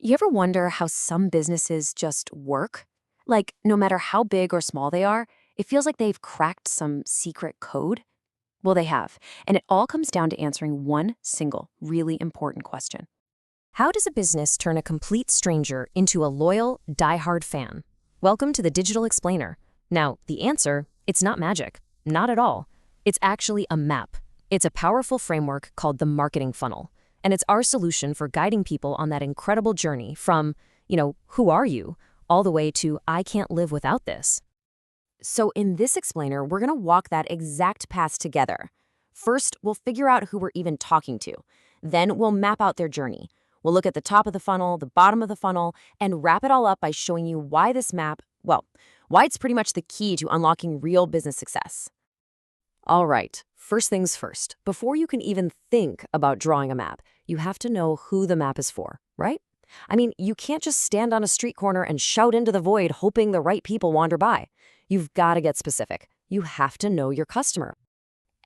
You ever wonder how some businesses just work? Like, no matter how big or small they are, it feels like they've cracked some secret code? Well, they have. And it all comes down to answering one single, really important question. How does a business turn a complete stranger into a loyal, die-hard fan? Welcome to the Digital Explainer. Now, the answer, it's not magic. Not at all. It's actually a map. It's a powerful framework called the marketing funnel. And it's our solution for guiding people on that incredible journey from, who are you, all the way to I can't live without this. So in this explainer, we're going to walk that exact path together. First, we'll figure out who we're even talking to. Then we'll map out their journey. We'll look at the top of the funnel, the bottom of the funnel, and wrap it all up by showing you why this map, why it's pretty much the key to unlocking real business success. All right, first things first. Before you can even think about drawing a map, you have to know who the map is for, right? I mean, you can't just stand on a street corner and shout into the void hoping the right people wander by. You've got to get specific. You have to know your customer.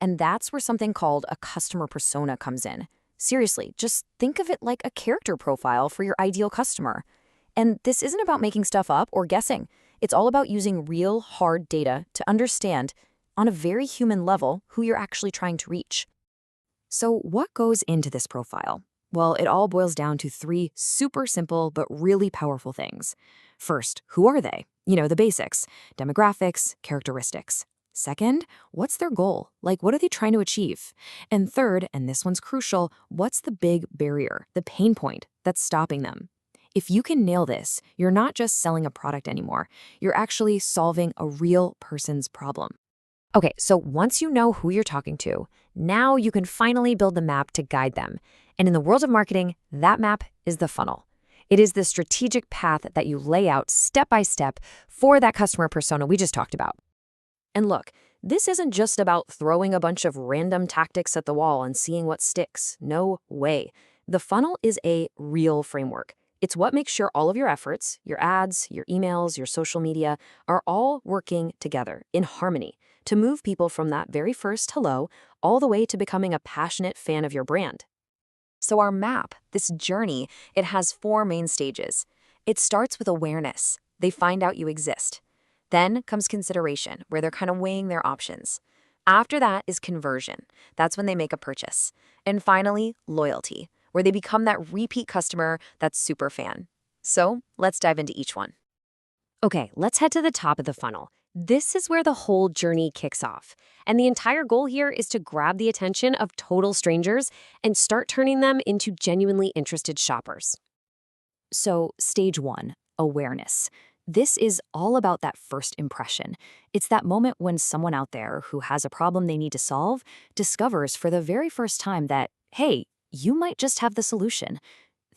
And that's where something called a customer persona comes in. Seriously, just think of it like a character profile for your ideal customer. And this isn't about making stuff up or guessing. It's all about using real, hard data to understand, on a very human level, who you're actually trying to reach. So what goes into this profile? Well, it all boils down to three super simple but really powerful things. First, who are they? The basics, demographics, characteristics. Second, what's their goal? Like, what are they trying to achieve? And third, and this one's crucial, what's the big barrier, the pain point that's stopping them? If you can nail this, you're not just selling a product anymore. You're actually solving a real person's problem. Okay, so once you know who you're talking to, now you can finally build the map to guide them. And in the world of marketing, that map is the funnel. It is the strategic path that you lay out step by step for that customer persona we just talked about. And look, this isn't just about throwing a bunch of random tactics at the wall and seeing what sticks. No way. The funnel is a real framework. It's what makes sure all of your efforts, your ads, your emails, your social media, are all working together in harmony to move people from that very first hello all the way to becoming a passionate fan of your brand. So our map, this journey, it has four main stages. It starts with awareness. They find out you exist. Then comes consideration, where they're kind of weighing their options. After that is conversion. That's when they make a purchase. And finally, loyalty, where they become that repeat customer, that super fan. So let's dive into each one. Okay, let's head to the top of the funnel. This is where the whole journey kicks off. And the entire goal here is to grab the attention of total strangers and start turning them into genuinely interested shoppers. So, stage one, awareness. This is all about that first impression. It's that moment when someone out there who has a problem they need to solve discovers for the very first time that, hey, you might just have the solution.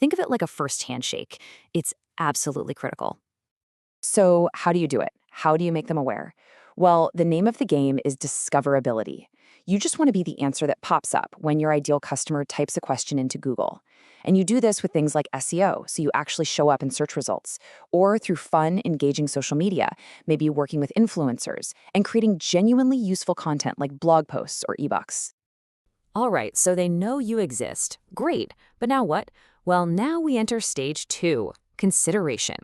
Think of it like a first handshake. It's absolutely critical. So how do you do it? How do you make them aware? Well, the name of the game is discoverability. You just want to be the answer that pops up when your ideal customer types a question into Google. And you do this with things like SEO, so you actually show up in search results, or through fun, engaging social media, maybe working with influencers, and creating genuinely useful content like blog posts or ebooks. All right, so they know you exist. Great. But now what? Well, now we enter stage two, consideration.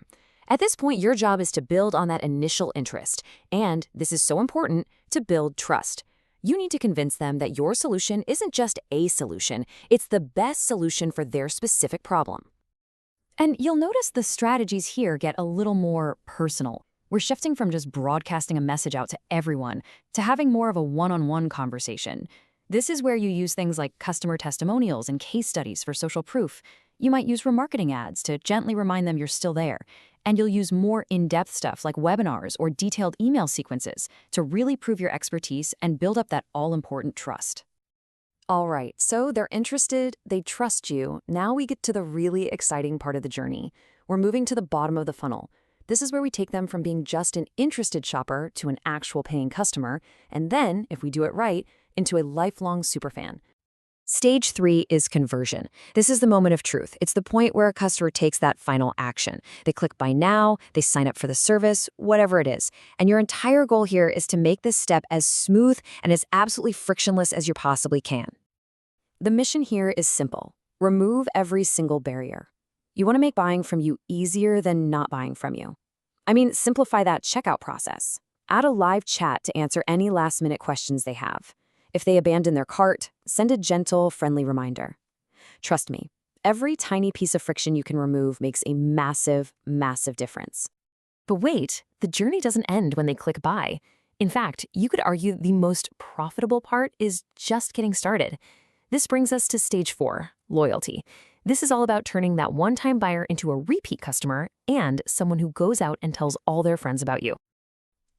At this point, your job is to build on that initial interest. And, this is so important, to build trust. You need to convince them that your solution isn't just a solution, it's the best solution for their specific problem. And you'll notice the strategies here get a little more personal. We're shifting from just broadcasting a message out to everyone to having more of a one-on-one conversation. This is where you use things like customer testimonials and case studies for social proof. You might use remarketing ads to gently remind them you're still there. And you'll use more in-depth stuff like webinars or detailed email sequences to really prove your expertise and build up that all-important trust. All right, so they're interested, they trust you. Now we get to the really exciting part of the journey. We're moving to the bottom of the funnel. This is where we take them from being just an interested shopper to an actual paying customer, and then, if we do it right, into a lifelong superfan. Stage 3 is conversion. This is the moment of truth. It's the point where a customer takes that final action. They click buy now, they sign up for the service, whatever it is. And your entire goal here is to make this step as smooth and as absolutely frictionless as you possibly can. The mission here is simple. Remove every single barrier. You want to make buying from you easier than not buying from you. I mean, simplify that checkout process. Add a live chat to answer any last-minute questions they have. If they abandon their cart, send a gentle, friendly reminder. Trust me, every tiny piece of friction you can remove makes a massive, massive difference. But wait, the journey doesn't end when they click buy. In fact, you could argue the most profitable part is just getting started. This brings us to stage 4, loyalty. This is all about turning that one-time buyer into a repeat customer and someone who goes out and tells all their friends about you.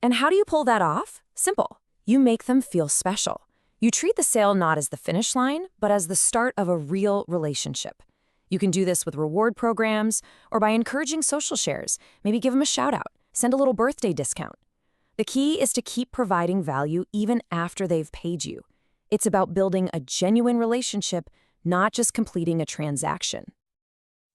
And how do you pull that off? Simple. You make them feel special. You treat the sale not as the finish line, but as the start of a real relationship. You can do this with reward programs or by encouraging social shares. Maybe give them a shout out, send a little birthday discount. The key is to keep providing value even after they've paid you. It's about building a genuine relationship, not just completing a transaction.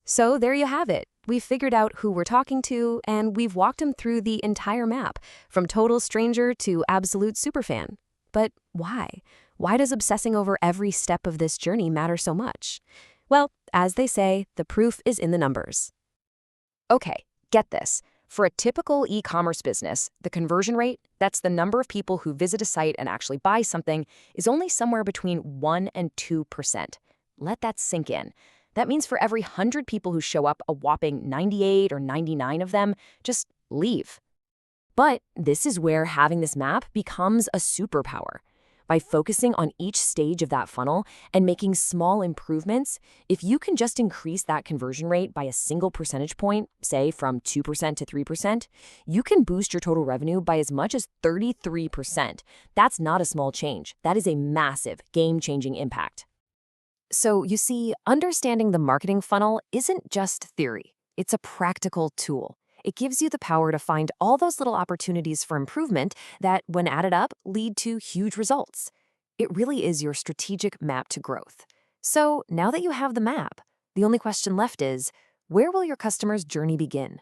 So there you have it. We've figured out who we're talking to, and we've walked them through the entire map, from total stranger to absolute superfan. But why? Why does obsessing over every step of this journey matter so much? Well, as they say, the proof is in the numbers. Okay, get this. For a typical e-commerce business, the conversion rate, that's the number of people who visit a site and actually buy something, is only somewhere between 1 and 2%. Let that sink in. That means for every 100 people who show up, a whopping 98 or 99 of them just leave. But this is where having this map becomes a superpower. By focusing on each stage of that funnel and making small improvements, if you can just increase that conversion rate by a single percentage point, say from 2% to 3%, you can boost your total revenue by as much as 33%. That's not a small change. That is a massive, game-changing impact. So you see, understanding the marketing funnel isn't just theory. It's a practical tool. It gives you the power to find all those little opportunities for improvement that, when added up, lead to huge results. It really is your strategic map to growth. So now that you have the map, the only question left is, where will your customer's journey begin?